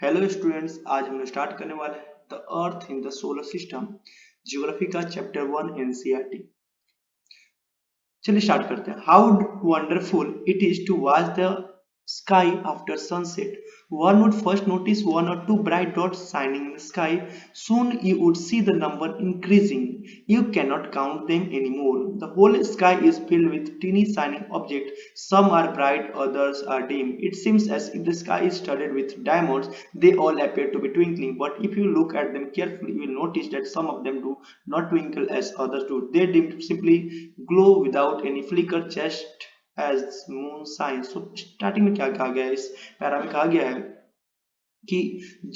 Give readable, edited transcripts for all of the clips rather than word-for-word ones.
Hello students, आज हम start करने वाले हैं the earth in the solar system geography का चैप्टर 1 एनसीईआरटी। चलिए स्टार्ट करते हैं। How wonderful it is to watch the sky after sunset. One would first notice one or two bright dots shining in the sky. Soon you would see the number increasing. You cannot count them anymore. The whole sky is filled with teeny shining objects. Some are bright, others are dim. It seems as if the sky is studded with diamonds. They all appear to be twinkling, but if you look at them carefully, you will notice that some of them do not twinkle as others do. They simply glow without any flicker, just as moon shines. So starting में क्या कहा गया है, इस para में कहा गया है कि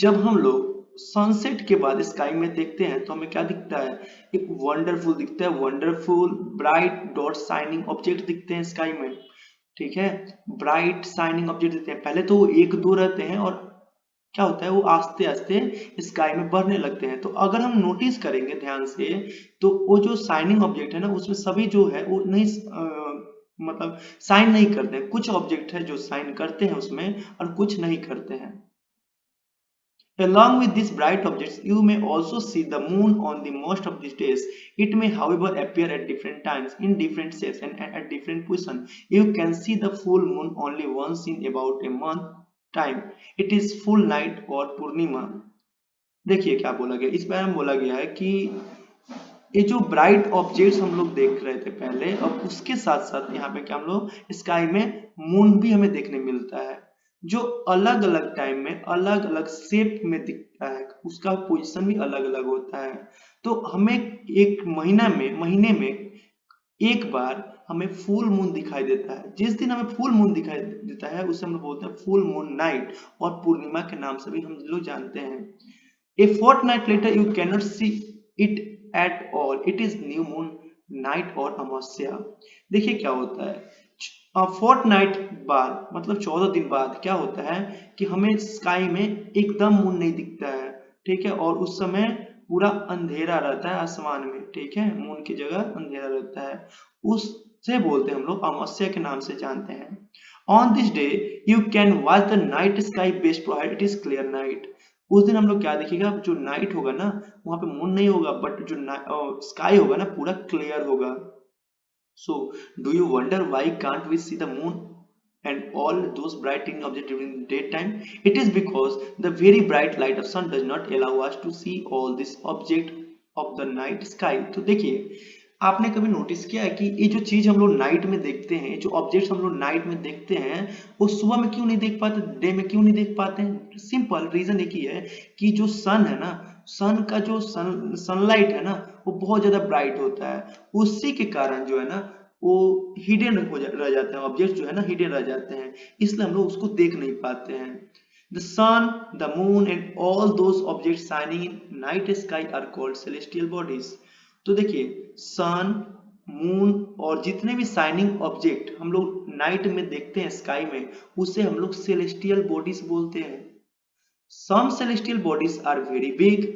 जब हम लोग सनसेट के बाद स्काई में देखते हैं तो हमें क्या दिखता है, एक वंडरफुल दिखता है, wonderful bright dot shining object दिखते हैं स्काई में। ठीक है, ब्राइट शाइनिंग ऑब्जेक्ट दिखते हैं। पहले तो वो एक दो रहते हैं और क्या होता है, वो आस्ते आस्ते स्काई में बढ़ने लगते हैं। तो अगर हम नोटिस करेंगे ध्यान से तो वो जो शाइनिंग ऑब्जेक्ट है ना, उसमें सभी जो है वो नहीं मतलब साइन नहीं करते हैं। कुछ ऑब्जेक्ट है जो साइन करते हैं उसमें और कुछ नहीं करते हैं। Along with these bright objects, you may also see the moon on the most of these days. It may, however, appear at different times, in different shapes, and at different position. You can see the full moon only once in about a month time. It is full night or पूर्णिमा। देखिए क्या बोला गया, इस बार में बोला गया है कि ये जो ब्राइट ऑब्जेक्ट्स हम लोग देख रहे थे पहले, और उसके साथ साथ यहाँ पे क्या हम लोग स्काई में मून भी हमें देखने मिलता है, जो अलग अलग टाइम में अलग अलग शेप में दिखता है, उसका पोजीशन भी अलग अलग होता है। तो हमें एक महीने में एक बार हमें फुल मून दिखाई देता है। जिस दिन हमें फुल मून दिखाई देता है उसे हम लोग बोलते हैं फुल मून नाइट, और पूर्णिमा के नाम से भी हम लोग जानते हैं। A fortnight later you cannot see it at all. It is new moon night और अमावस्या। देखिए क्या होता है, फोर्टनाइट बाद मतलब 14 दिन बाद क्या होता है कि हमें स्काई में एकदम मून नहीं दिखता है। ठीक है, और उस समय पूरा अंधेरा रहता है आसमान में। ठीक है, मून की जगह अंधेरा रहता है, उससे बोलते हैं हम लोग अमावस्या के नाम से जानते हैं। On this day you can watch the night sky best provide it is clear night. उस दिन हम लोग क्या देखेगा, जो नाइट होगा ना वहां पे मून नहीं होगा, बट जो स्काई होगा ना पूरा क्लियर होगा। So do you wonder why can't we see the moon and all those brightening objects during the daytime? It is because the very bright light of sun does not allow us to see all this object of the night sky. तो देखिए, आपने कभी notice किया है कि ये जो चीज हम लोग नाइट में देखते हैं, जो ऑब्जेक्ट्स हम लोग नाइट में देखते हैं, वो सुबह में क्यों नहीं देख पाते, डे में क्यों नहीं देख पाते हैं? सिंपल रीजन एक ही है कि जो सन है ना, सन का जो सनलाइट है ना वो बहुत ज्यादा ब्राइट होता है। उसी के कारण जो है ना वो हिडन रह जाते हैं, ऑब्जेक्ट जो है ना हिडन रह जाते हैं, इसलिए हम लोग उसको देख नहीं पाते हैं। The sun, the moon and all those objects shining in night sky are called celestial bodies. तो देखिए, सन, मून और जितने भी शाइनिंग ऑब्जेक्ट हम लोग नाइट में देखते हैं स्काई में, उसे हम लोग सेलेस्टियल बॉडीज बोलते हैं। Some celestial bodies are very big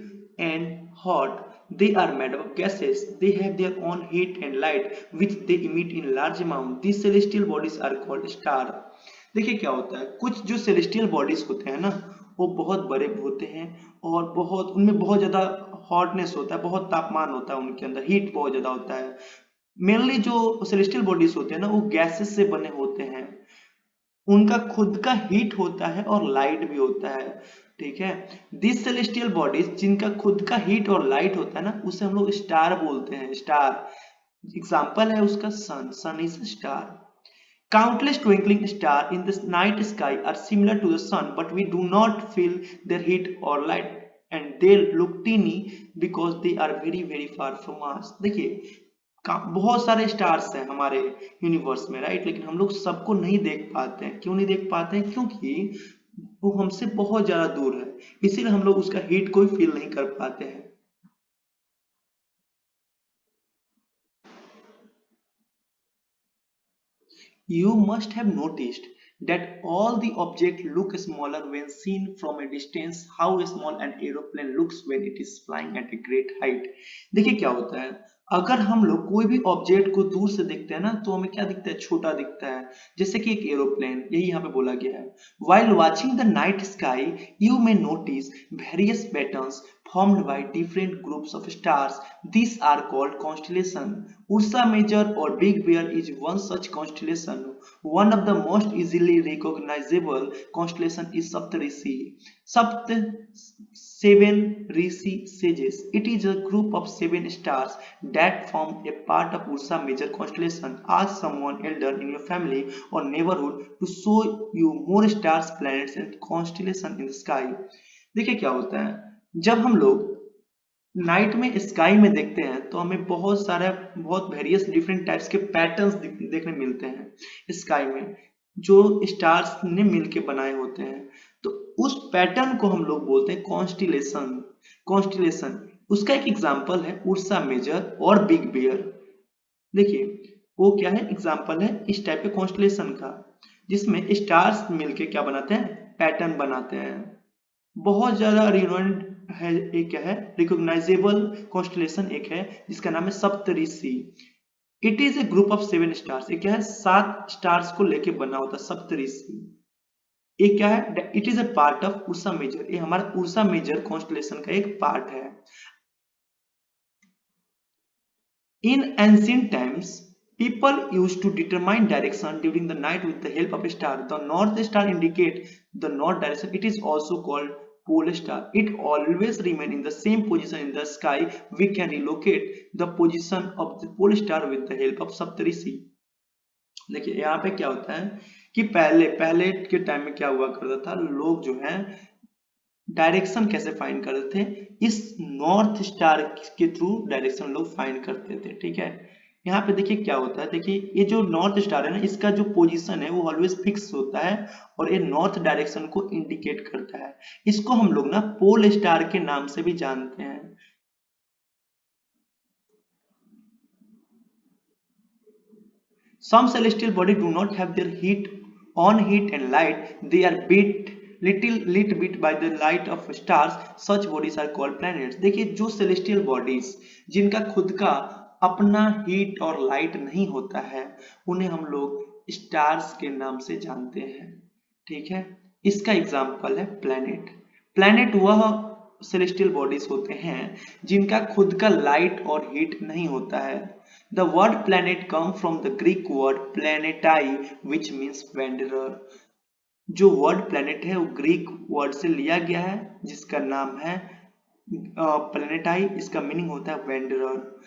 and hot. They are made of gases. They have their own heat and light which they emit in large amount. These celestial bodies are called star. देखिए क्या होता है, कुछ जो celestial bodies होते हैं ना वो बहुत बड़े होते हैं और बहुत उनमें बहुत ज्यादा हॉटनेस होता है, बहुत तापमान होता है, उनके अंदर हीट बहुत ज्यादा होता है। मेनली जो सेलेस्टियल बॉडीज होते हैं ना वो गैसेस से बने होते हैं, उनका खुद का हीट होता है और लाइट भी होता है। ठीक है, दिस सेलेस्टियल बॉडीज जिनका खुद का हीट और लाइट होता है ना उसे हम लोग स्टार बोलते हैं। स्टार एग्जांपल है उसका sun, sun is a star. Countless twinkling stars in the night sky are similar to the sun, but we do not feel their heat or light, and they look teeny because they are very far from us. देखिए, बहुत सारे stars हैं हमारे universe में, right, लेकिन हम लोग सबको नहीं देख पाते हैं। क्यों नहीं देख पाते हैं? क्योंकि वो हमसे बहुत ज्यादा दूर है, इसीलिए हम लोग उसका हीट को फील नहीं कर पाते हैं। You must have noticed that all the objects look smaller when seen from a distance. How small an aeroplane looks when it is flying at a great height. देखिए क्या होता है, अगर हम लोग कोई भी ऑब्जेक्ट को दूर से देखते हैं ना तो हमें क्या दिखता है, छोटा दिखता है, जैसे कि एक एरोप्लेन, यही यहाँ पे बोला गया है। While watching the night sky, you may notice various patterns formed by different groups of stars. These are called constellation. Ursa Major or Big Bear is one such constellation. One of the most easily recognizable constellation is Saptarishi. Sapt seven Rishi sages. It is a group of seven stars that form a part of Ursa Major constellation. Ask someone elder in your family or neighborhood to show you more stars, planets and constellations in the sky. देखिए क्या होता है, जब हम लोग night में sky में देखते हैं तो हमें बहुत वेरियस डिफरेंट टाइप्स के पैटर्न्स देखने मिलते हैं स्काई में, जो स्टार्स ने मिलके बनाए होते हैं। तो उस पैटर्न को हम लोग बोलते हैं कॉन्स्टिलेशन। कॉन्स्टिलेशन उसका एक एग्जांपल है उर्सा मेजर और बिग बियर। देखिए वो क्या है, एग्जांपल है इस टाइप के कॉन्स्टिलेशन का, जिसमें स्टार्स मिलके क्या बनाते हैं, पैटर्न बनाते हैं। बहुत ज्यादा रिनोन्ड है, एक क्या है रिकॉग्नाइजेबल कॉन्स्टलेशन, एक है जिसका नाम है Saptarishi. It is a group of seven stars, एक क्या है 7 स्टार्स को लेके बना होता है सप्तऋषि। एक क्या है, it is a part of Ursa Major, ये हमारा उर्सा मेजर कॉन्स्टलेशन का एक पार्ट है। In ancient times, people used to determine direction during the night with the help of a star. The north star indicates the north direction. It is also called pole star. It always remains in the same position in the sky. We can relocate the position of the pole star with the help of Saptarishi. देखिए यहाँ पे क्या होता है कि पहले पहले के टाइम में क्या हुआ करता था, लोग जो है डायरेक्शन कैसे फाइंड करते थे, इस नॉर्थ स्टार के थ्रू डायरेक्शन लोग फाइंड करते थे। ठीक है, यहाँ पे देखिए क्या होता है, देखिए ये जो नॉर्थ स्टार है ना, इसका जो पोजीशन है वो ऑलवेज फिक्स होता है और ये नॉर्थ डायरेक्शन को इंडिकेट करता है। इसको हम लोग ना पोल स्टार के नाम से भी जानते हैं। Some celestial bodies do not have their heat and light. They are lit bit by the light of stars. Such bodies are called planets. देखिए जो celestial bodies जिनका खुद का अपना हीट और लाइट नहीं होता है, उन्हें हम लोग स्टार्स के नाम से जानते हैं। ठीक है, इसका एग्जाम्पल है प्लैनेट। प्लैनेट वह सेलेस्टियल बॉडीज होते हैं जिनका खुद का लाइट और हीट नहीं होता है। The word planet comes from the Greek word planetai, which means wanderer. जो वर्ड प्लेनेट है वो ग्रीक वर्ड से लिया गया है जिसका नाम है प्लेनेटाई, इसका मीनिंग होता है वेंडरर।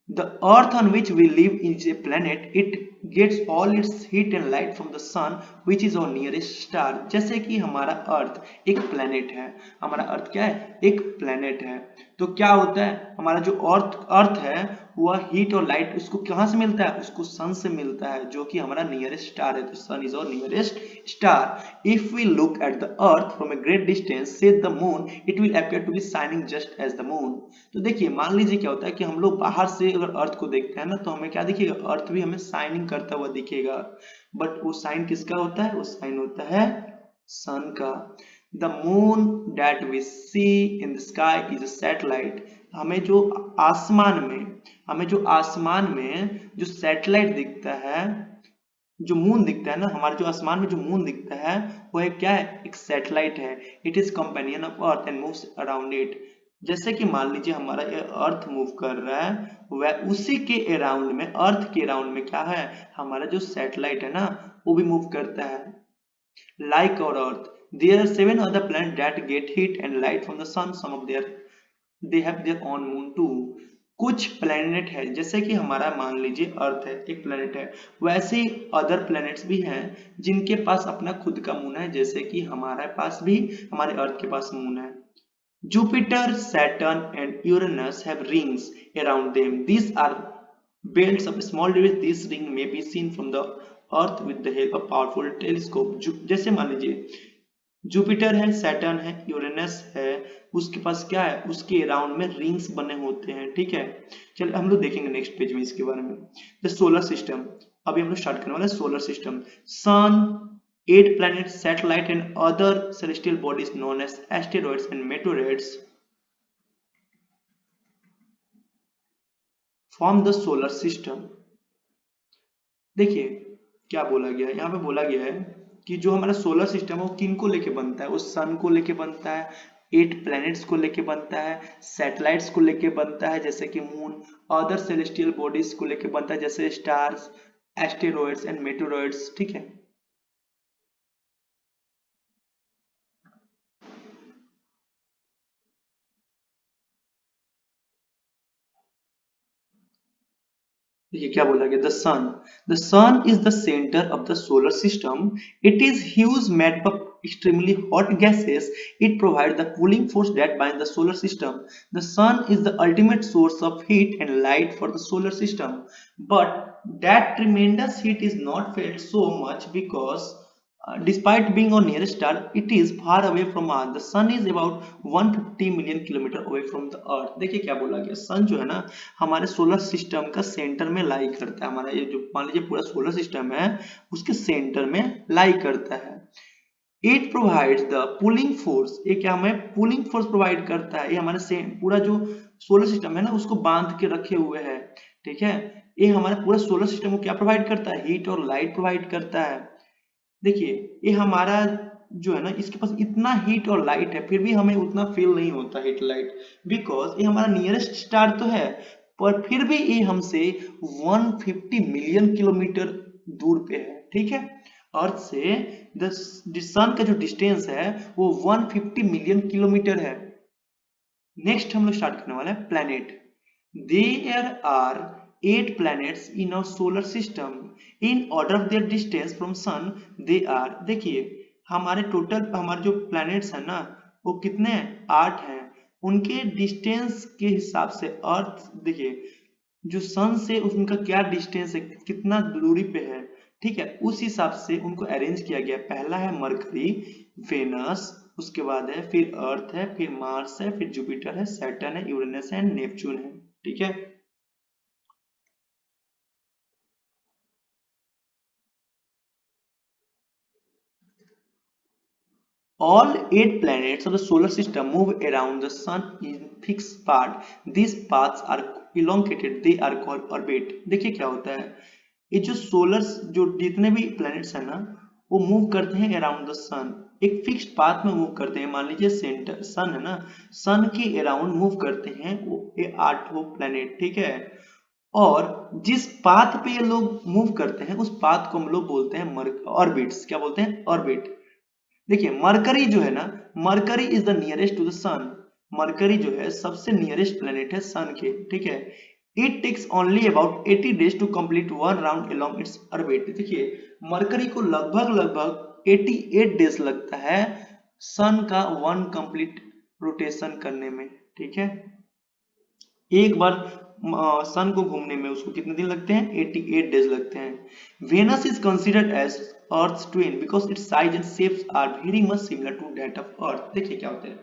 The earth on which we live is a planet. It gets all its heat and light from the sun, which is our nearest star. जैसे कि हमारा अर्थ एक प्लेनेट है, हमारा अर्थ क्या है, एक प्लेनेट है। तो क्या होता है, हमारा जो अर्थ है वह हीट और लाइट उसको कहाँ से मिलता है, उसको सन से मिलता है, जो कि हमारा नियरेस्ट स्टार है। तो sun is our nearest star. If we look at the earth from a great distance से the moon, it will appear to be shining just as the moon. तो देखिए मान लीजिए क्या होता है कि हम लोग बाहर से अगर अर्थ को देखते हैं ना तो हमें क्या दिखेगा, अर्थ भी हमें शाइनिंग करता हुआ दिखेगा, बट वो साइन किसका होता है, वो साइन होता है सन का। The moon that we see in the sky is a satellite. हमें जो आसमान में जो सैटेलाइट दिखता है, जो मून दिखता है ना, हमारे जो आसमान में जो मून दिखता है वो एक क्या है, एक सैटेलाइट है। It is companion of earth and moves around it. जैसे कि मान लीजिए हमारा ये अर्थ मूव कर रहा है, वह उसी के अराउंड में, अर्थ के अराउंड में क्या है, हमारा जो सैटेलाइट है ना वो भी मूव करता है। Like our Earth, there are 7 other planets that get heat and light from the sun. They have their own moon too. कुछ प्लेनेट है, जैसे कि हमारा मान लीजिए अर्थ है, एक प्लेनेट है, वैसे ही अदर प्लेनेट्स भी हैं जिनके पास अपना खुद का मून है, जैसे कि हमारे पास भी, हमारे अर्थ के पास मून है। Jupiter, Saturn and Uranus have rings around them. These are belts of small debris. This ring may be seen from the Earth with the help of powerful telescope. जैसे मान लीजिए जुपिटर है, सैटर्न है, Uranus है, उसके पास क्या है, उसके अराउंड में रिंग्स बने होते हैं। ठीक है, चलिए हम लोग देखेंगे नेक्स्ट पेज में इसके बारे में। द सोलर सिस्टम, अभी हम लोग स्टार्ट करने वाले हैं solar system. Sun, 8 planets, satellite and other celestial bodies known as asteroids and meteorites form the solar system. देखिए क्या बोला गया है, यहाँ पे बोला गया है कि जो हमारा सोलर सिस्टम है वो किन को लेके बनता है, वो सन को लेके बनता है, 8 प्लैनेट्स को लेके बनता है, सैटेलाइट्स को लेके बनता है जैसे कि मून, अदर सेलेस्टियल बॉडीज को लेके बनता है जैसे स्टार्स, एस्टेरॉइड्स एंड मेटेरॉइड्स। ठीक है, देखिए क्या बोला गया, the sun is the centre of the solar system, it is huge made up extremely hot gases, it provides the cooling force that binds the solar system. The sun is the ultimate source of heat and light for the solar system, but that tremendous heat is not felt so much because despite being our nearest star, it is far away from Earth. The sun is about 150 million kilometre away from the Earth. देखिए क्या बोला गया, सन जो है ना हमारे solar system का centre में लाई करता है, हमारा ये जो मान लीजिए पूरा सोलर सिस्टम है उसके सेंटर में लाई करता है। It provides the pulling force, ये क्या हमें पुलिंग फोर्स प्रोवाइड करता है, ये हमारे से पूरा जो सोलर सिस्टम है ना उसको बांध के रखे हुए है। ठीक है, ये हमारे पूरा सोलर सिस्टम को क्या प्रोवाइड करता है, हीट और लाइट प्रोवाइड करता है। देखिए ये हमारा जो है ना इसके पास इतना हीट और लाइट है फिर भी हमें उतना फील नहीं होता हीट लाइट, बिकॉज ये हमारा नियरेस्ट स्टार तो है पर फिर भी ये हमसे 150 मिलियन किलोमीटर दूर पे है। ठीक है, अर्थ से द सन का जो डिस्टेंस है वो 150 मिलियन किलोमीटर है। नेक्स्ट हम लोग स्टार्ट करने वाले हैं planet. There are 8 planets in our solar system in order of their distance from sun they are, देखिए हमारे टोटल हमारे जो प्लैनेट्स है ना वो कितने हैं, 8 हैं, उनके डिस्टेंस के हिसाब से अर्थ देखिए जो सन से उनका क्या डिस्टेंस है, कितना दूरी पे है। ठीक है, उस हिसाब से उनको अरेंज किया गया। पहला है मरकरी, वेनस, उसके बाद है फिर अर्थ है, फिर मार्स है, फिर जुपिटर है, सैटर्न है, यूरेनस है, नेपच्यून है। ठीक है, all 8 planets of the solar system move around the sun in fixed path. These paths are elongated, they are called orbit. देखिए क्या होता है, ये जो सोलर जो जितने भी प्लैनेट्स हैं ना वो मूव करते हैं अराउंड द सन, एक फिक्स्ड पाथ में मूव करते हैं। मान लीजिए सेंटर सन है ना, सन के अराउंड मूव करते हैं वो ये 8 प्लैनेट। ठीक है, और जिस पाथ पे ये लोग मूव करते हैं उस पाथ को हम लोग बोलते हैं ऑर्बिट्स। क्या बोलते हैं, ऑर्बिट। देखिए मरकरी जो है ना, Mercury is the nearest to the sun, Mercury जो है सबसे नियरेस्ट प्लेनेट है सन के। ठीक है, it takes only about 80 days to complete one round along its orbit. देखिए मरकरी को लगभग लगभग 88 डेज लगता है सन का वन कंप्लीट रोटेशन करने में। ठीक है, एक बार सन को घूमने में उसको कितने दिन लगते हैं, 88 डेज लगते हैं। Venus is considered as earth twin because its size and shapes are very much similar to that of earth. देखिए क्या होता है,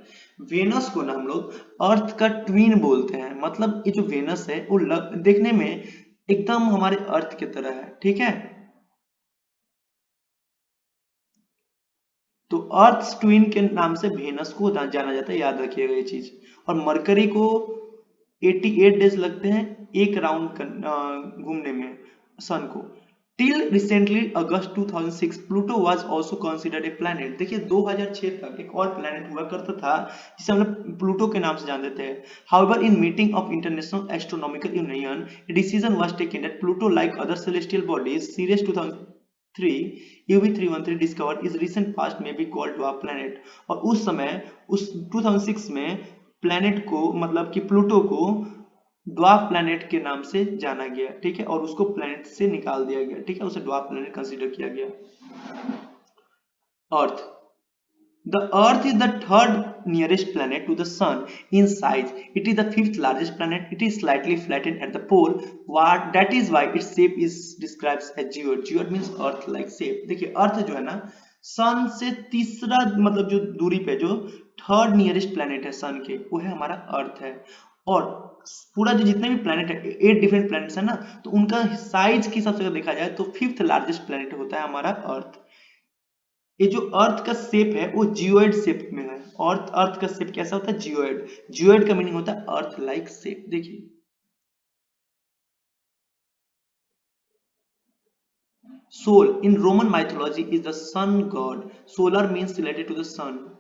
वेनस को ना हम लोग अर्थ का ट्विन बोलते हैं, मतलब ये जो वेनस है वो देखने में एकदम हमारे अर्थ की तरह है। ठीक है, तो अर्थ ट्विन के नाम से वेनस को जाना जाता है, याद रखिएगा ये चीज। और मरकरी को 88 डेज लगते हैं एक राउंड घूमने में सन को। Till recently August 2006 Pluto was also considered A planet. देखिए 2006 तक एक और प्लैनेट हुआ करता था जिसे हम लोग प्लूटो के नाम से जानते थे। However in meeting of international astronomical union a decision was taken that Pluto like other celestial bodies serious 2003 UV313 discovered is recent past may be called dwarf planet। और उस समय उस 2006 में प्लैनेट को मतलब कि प्लूटो को ड्वार्फ प्लैनेट के नाम से जाना गया। ठीक है, और उसको प्लैनेट से निकाल दिया गया। ठीक है, उसे ड्वार्फ प्लैनेट कंसीडर किया गया। अर्थ, the earth is the third nearest planet to the sun in size, it is the fifth largest planet, it is slightly flattened at the pole, what that is why its shape is described as geoid। geoid means earth like shape। देखिए अर्थ जो है ना सन से तीसरा मतलब जो दूरी पे जो थर्ड नियरेस्ट प्लेनेट है सन के वो है हमारा अर्थ है। और पूरा जो जितने भी प्लेनेट है 8 डिफरेंट प्लेनेट्स है ना, तो उनका साइज के हिसाब से अगर देखा जाए तो फिफ्थ लार्जेस्ट प्लेनेट होता है हमारा अर्थ। ये जो अर्थ का शेप है वो जियोइड शेप में है, और अर्थ का शेप कैसा होता है, जियोइड। जियोइड का मीनिंग होता है अर्थ लाइक शेप। देखिए Sol in Roman mythology is the sun god. Solar means related to the sun.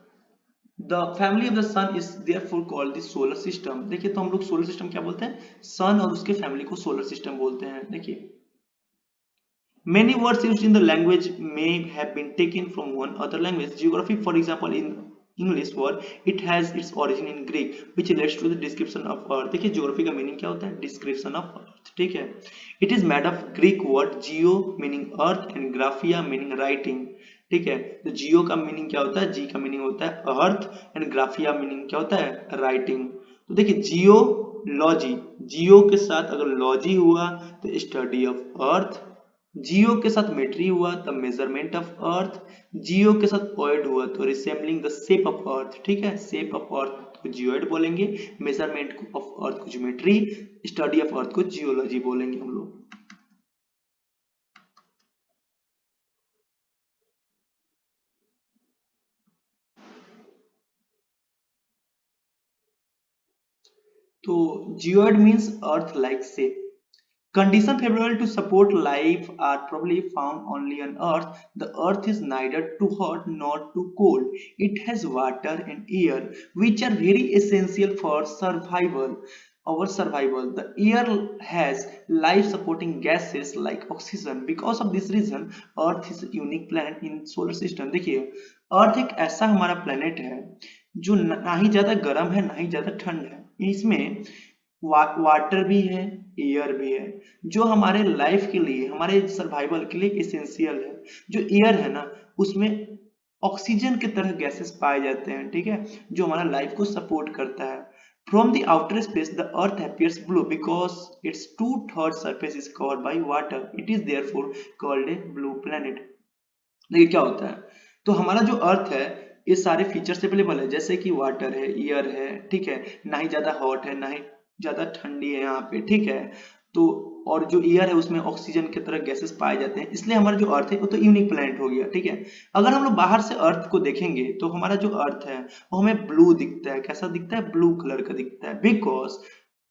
The family of the sun is therefore called the solar system. देखिए तो हम लोग solar system क्या बोलते हैं, सन और उसके फैमिली को सोलर सिस्टम बोलते हैं. देखिए many words used in the language may have been taken from one other language. Geography, for example, in English word, it has its origin in Greek, which relates to the description of earth. देखिए geography का meaning क्या होता है, description of earth. ठीक है, it is made of Greek word geo meaning earth and graphia meaning writing. ठीक है, तो जियो का मीनिंग क्या होता है, जी का मीनिंग होता है अर्थ एंड ग्राफिया मीनिंग क्या होता है, राइटिंग. तो देखिए जियोलॉजी, जियो के साथ अगर लॉजी हुआ तो स्टडी ऑफ अर्थ, जियो के साथ मेट्री हुआ तो मेजरमेंट ऑफ अर्थ, जियो के साथ पॉइड हुआ तो resembling the shape of earth. ठीक है, शेप ऑफ अर्थ को जियोइड बोलेंगे, मेजरमेंट ऑफ अर्थ को ज्योमेट्री, स्टडी ऑफ अर्थ को जियोलॉजी बोलेंगे हम लोग. तो geoid means earth like shape. Conditions favorable to support life are probably found only on Earth. The Earth is neither too hot nor too cold. It has water and air, which are very essential for survival. Our survival. The air has life-supporting gases like oxygen. Because of this reason, Earth is a unique planet in solar system. देखिए, Earth एक ऐसा हमारा planet है जो ना ही ज्यादा गर्म है ना ही ज्यादा ठंड है. इसमें वाटर भी है, एयर भी है, जो हमारे लाइफ के लिए, हमारे सर्वाइवल के लिए एसेंशियल है. जो एयर है ना, उसमें ऑक्सीजन की तरह गैसेस पाए जाते हैं. ठीक है, जो हमारा लाइफ को सपोर्ट करता है. From the outer space the earth appears blue because it's 2/3 surface is covered by water. It is therefore called a blue planet. देखिए क्या होता है, तो हमारा जो अर्थ है ये सारे फीचर्स अवेलेबल है, जैसे कि वाटर है, एयर है. ठीक है, ना ही ज्यादा हॉट है ना ही ज्यादा ठंडी है यहाँ पे. ठीक है, तो और जो एयर है उसमें ऑक्सीजन की तरह गैसेस पाए जाते हैं, इसलिए हमारा जो अर्थ है वो तो यूनिक प्लैनेट हो गया. ठीक है, अगर हम लोग बाहर से अर्थ को देखेंगे तो हमारा जो अर्थ है वो हमें ब्लू दिखता है. कैसा दिखता है, ब्लू कलर का दिखता है. बिकॉज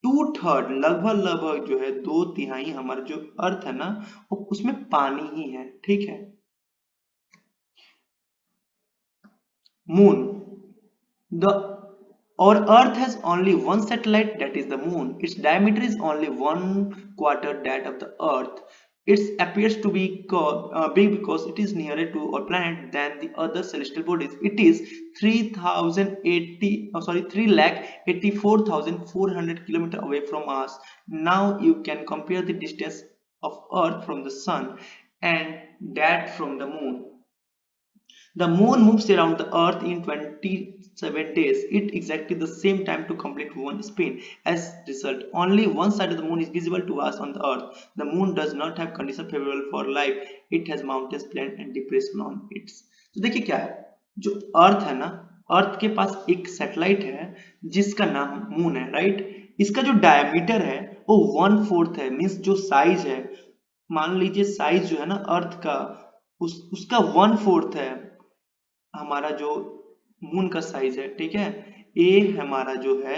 2/3 लगभग जो है 2/3 हमारा जो अर्थ है ना वो उसमें पानी ही है. ठीक है, moon, the our earth has only one satellite, that is the moon. Its diameter is only 1/4 that of the earth. It appears to be big because it is nearer to our planet than the other celestial bodies. It is 3,84,400 km away from us. Now you can compare the distance of earth from the sun and that from the moon. The moon moves around the earth in 27 days. It exactly the same time to complete one spin. As result, only one side of the moon is visible to us on the earth. The moon does not have conditions favorable for life. It has mountains, plains and depression on it. तो देखिए क्या है, जो अर्थ है ना, अर्थ के पास एक satellite है जिसका नाम मून है. राइट, इसका जो डायमीटर है वो 1/4 है. मीन्स जो साइज है, मान लीजिए साइज जो है ना अर्थ का, उसका 1/4 है हमारा जो मून का साइज है. ठीक है, ए हमारा जो है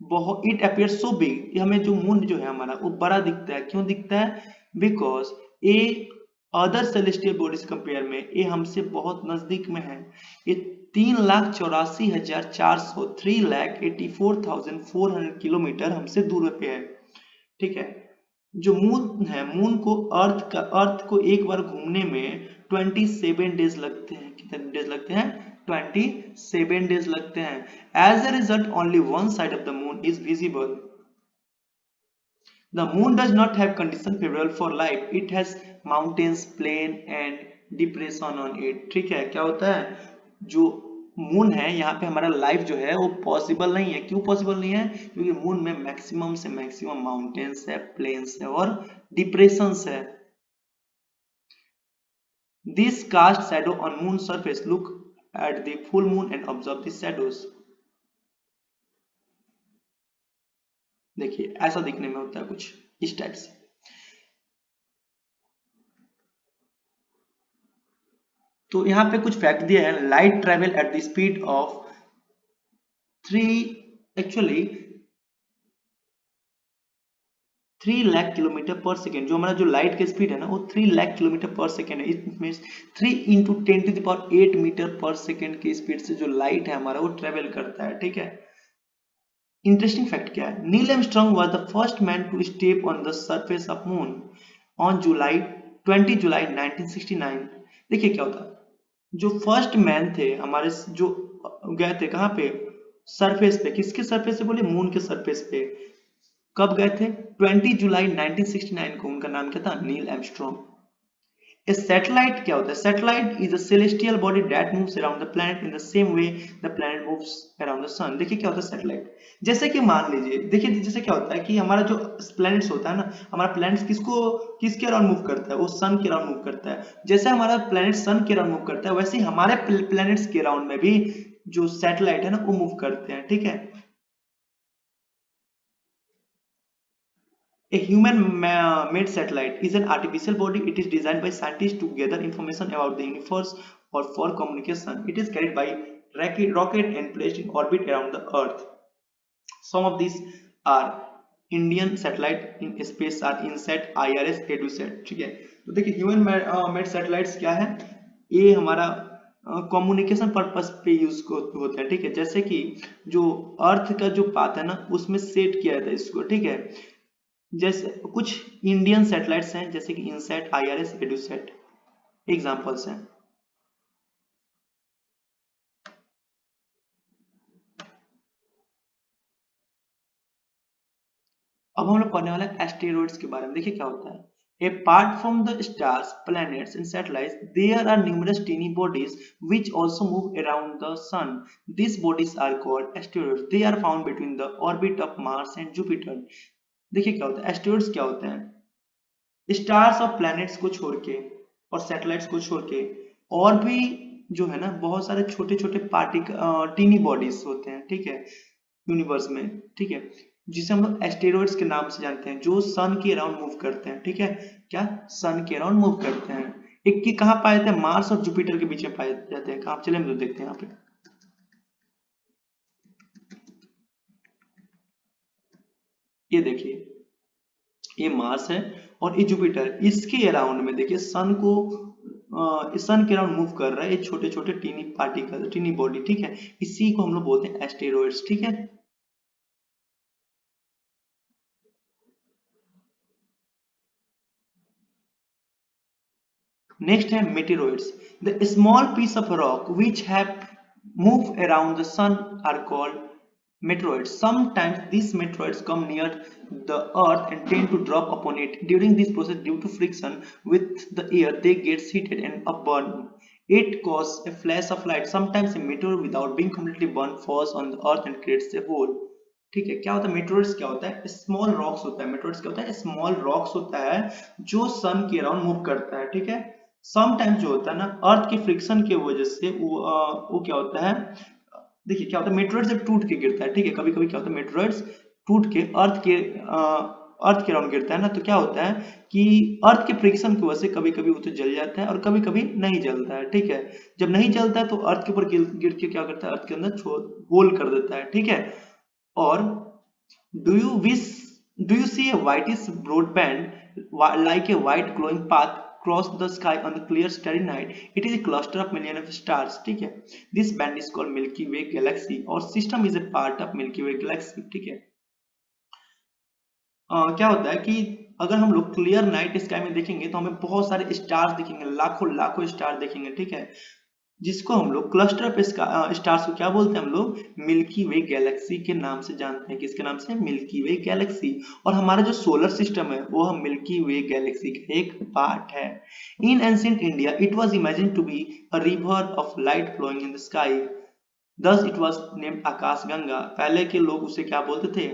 बहुत, इट अपियर सो बिग, हमें जो मून जो है हमारा वो बड़ा दिखता है. क्यों दिखता है, because A other celestial bodies compare में ए हमसे बहुत नजदीक में है. ये 3,84,400 3,84,400 किलोमीटर हमसे दूर पे है. ठीक है, जो मून है, मून को अर्थ को एक बार घूमने में 27 डेज लगते हैं. कितने डेज लगते हैं, 27 डेज लगते हैं. As a result only one side of the moon is visible. The moon does not have condition favourable for life. It has mountains, plain and depression on it. ठीक है, क्या होता है, जो मून है यहाँ पे हमारा लाइफ जो है वो पॉसिबल नहीं है. क्यों पॉसिबल नहीं है, क्योंकि मून में मैक्सिमम से मैक्सिमम माउंटेन्स है, प्लेन्स है और डिप्रेशंस है. This cast shadow on moon surface. Look at the full moon and observe the shadows. देखिए ऐसा दिखने में होता है कुछ इस टाइप से. तो यहाँ पे कुछ फैक्ट दिया है. Light travel at the speed of 3 3 lakh kilometre पर सेकेंड। जो हमारा जो लाइट का स्पीड है ना वो 3 लाख किलोमीटर पर सेकेंड है। इट मींस 3 × 10⁸ मीटर पर सेकेंड की स्पीड से जो लाइट है हमारा वो ट्रेवल करता है, ठीक है। इंटरेस्टिंग फैक्ट क्या है, Neil Armstrong was the first man to step on the surface of moon on 20 July 1969। देखिए क्या होता है, जो फर्स्ट मैन थे हमारे जो गए थे कहाँ पे, सरफेस पे। किसके सरफेस पे बोले, मून के सरफेस पे। कब गए थे, 20 जुलाई 1969 को। उनका नाम क्या था, नील आर्मस्ट्रांग। A satellite क्या होता है, satellite is a celestial body that moves around the planet in the same way the planet moves around the sun. देखिए क्या होता है सैटेलाइट, जैसे कि मान लीजिए, देखिए जैसे क्या होता है कि हमारा जो प्लैनेट्स होता है ना, हमारा प्लैनेट्स किसके अराउंड मूव करता है, वो सन के अराउंड मूव करता है। जैसे हमारा प्लैनेट सन के अराउंड मूव करता है, वैसे ही हमारे प्लैनेट्स के अराउंड में भी जो सैटेलाइट है ना वो मूव करते हैं, ठीक है। A human-made satellite is an artificial body. It is designed by scientists to gather information about the universe or for communication. It is carried by rocket and placed in orbit around the Earth. Some of these are Indian satellite in space are INSAT, IRS, EDUSAT, ठीक है। तो देखिए human made satellites क्या है, ये हमारा communication purpose पे use होता है, ठीक है। जैसे कि जो अर्थ का जो पाथ है ना उसमें सेट किया जाता है इसको, ठीक है। जैसे कुछ इंडियन सैटेलाइट्स हैं जैसे कि इनसैट, आईआरएस, एडुसैट एग्जांपल्स हैं। अब हम लोग पढ़ने वाले हैं एस्टेरॉइड्स के बारे में। देखिए क्या होता है, apart from the stars, planets and satellites, there are numerous tiny bodies which also move around the sun. These bodies are called asteroids. They are found between the orbit of Mars and Jupiter. देखिए क्या होता है, asteroids क्या होते हैं, stars और planets को छोड़ के और सैटेलाइट्स को छोड़ के और भी जो है ना बहुत सारे छोटे छोटे टीनी बॉडीज होते हैं, ठीक है, यूनिवर्स में, ठीक है, जिसे हम लोग एस्टेरॉइड्स के नाम से जानते हैं, जो सन के अराउंड मूव करते हैं, ठीक है। क्या, सन के अराउंड मूव करते हैं। एक की कहाँ पाए जाते हैं, मार्स और जुपिटर के बीच में पाए जाते हैं। कहाँ, चले हम लोग देखते हैं यहाँ पे। ये देखिए, ये मार्स है और ये जुपिटर, इसके अराउंड में देखिए सन को सन के अराउंड मूव कर रहा है ये छोटे छोटे टीनी पार्टिकल, टीनी बॉडी, ठीक है। इसी को हम लोग बोलते हैं एस्टेरॉइड्स, ठीक है। नेक्स्ट है meteoroids. The small piece of rock which have moved around the sun are called meteoroids. Sometimes these meteoroids come near the earth and tend to drop upon it. During this process, due to friction with the air, they get heated and burn. It causes a flash of light. Sometimes a meteor, without being completely burned, falls on the earth and creates a hole. ठीक है। क्या होता है मेटेरोइड्स, क्या होता है, small rocks होता है। मेटेरोइड्स क्या होता है, स्मॉल रॉक्स होता है जो सन के अराउंड मूव करता है, ठीक है। समटाइम्स जो होता है ना अर्थ के फ्रिक्शन की वजह से वो क्या होता है, देखिए क्या होता है, मेटेरोइड जब टूट के गिरता है, ठीक है, कभी कभी क्या होता है मेटेरोइड्स टूट के अर्थ के अराउंड गिरता है ना, तो क्या होता है कि अर्थ के फ्रिक्शन की वजह से कभी कभी वो तो जल जाता है और कभी कभी नहीं जलता है, ठीक है। जब नहीं जलता है तो अर्थ के ऊपर गिर के क्या करता है, अर्थ के अंदर होल कर देता है, ठीक है। और do you wish do you see a whitish broad band like a white glowing path cross the sky on the clear starry night? It is a cluster of millions of stars, ठीक है। This band is called Milky Way galaxy और system is a part of Milky Way galaxy, ठीक है। क्या होता है कि अगर हम लोग क्लियर नाइट स्काई में देखेंगे तो हमें बहुत सारे स्टार्स दिखेंगे, लाखों लाखों स्टार देखेंगे, ठीक है, जिसको हम लोग क्लस्टर ऑफ स्टार्स को क्या बोलते हैं, हम लोग मिल्की वे गैलेक्सी के नाम से जानते हैं। किसके नाम से, मिल्की वे गैलेक्सी। और हमारा जो सोलर सिस्टम है वो हम मिल्की वे गैलेक्सी का एक पार्ट है। In ancient India it was imagine to be a river of light flowing in the sky, thus it was named Akash Ganga. पहले के लोग उसे क्या बोलते थे,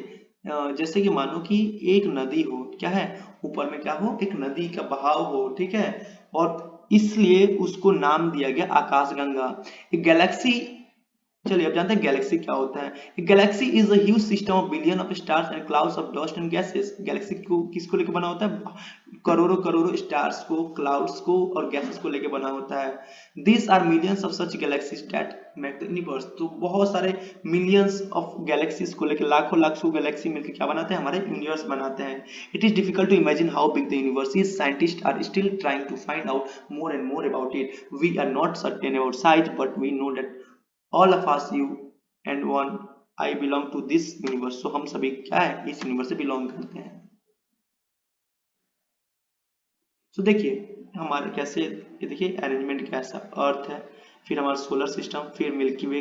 जैसे कि मानो कि एक नदी हो, क्या है, ऊपर में क्या हो, एक नदी का बहाव हो, ठीक है, और इसलिए उसको नाम दिया गया आकाशगंगा। गैलेक्सी चलिए अब जानते हैं गैलेक्सी क्या होता है। Galaxy is a huge system of billion of stars and clouds of dust and gases. Galaxy को किसको लेके बना होता है? करोड़ों करोड़ों स्टार्स को, क्लाउड्स को और गैसेस को लेके बना होता है। This are millions of such galaxies that make the universe. तो बहुत सारे मिलियंस ऑफ गैलेक्सीज को लेके, लाखों लाखों गैलेक्सी मिलकर क्या बनाते हैं? हमारे यूनिवर्स बनाते हैं। It is difficult to imagine how big the universe is. Scientist are still trying to find out more and more about it. We are not certain about size but we know that all of us, you and one, I belong to this universe। so हम सभी क्या है? इस universe से belong करते हैं। तो देखिए हमारे कैसे, ये देखिए अरेंजमेंट कैसा, अर्थ है, फिर हमारा सोलर सिस्टम, फिर मिल्की वे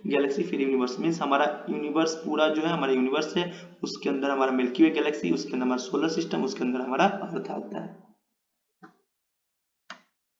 गैलेक्सी, फिर यूनिवर्स। मीन्स हमारा यूनिवर्स पूरा जो है हमारा यूनिवर्स है, उसके अंदर हमारा मिल्की वे गैलेक्सी, उसके अंदर हमारा सोलर सिस्टम, उसके अंदर हमारा अर्थ आता है।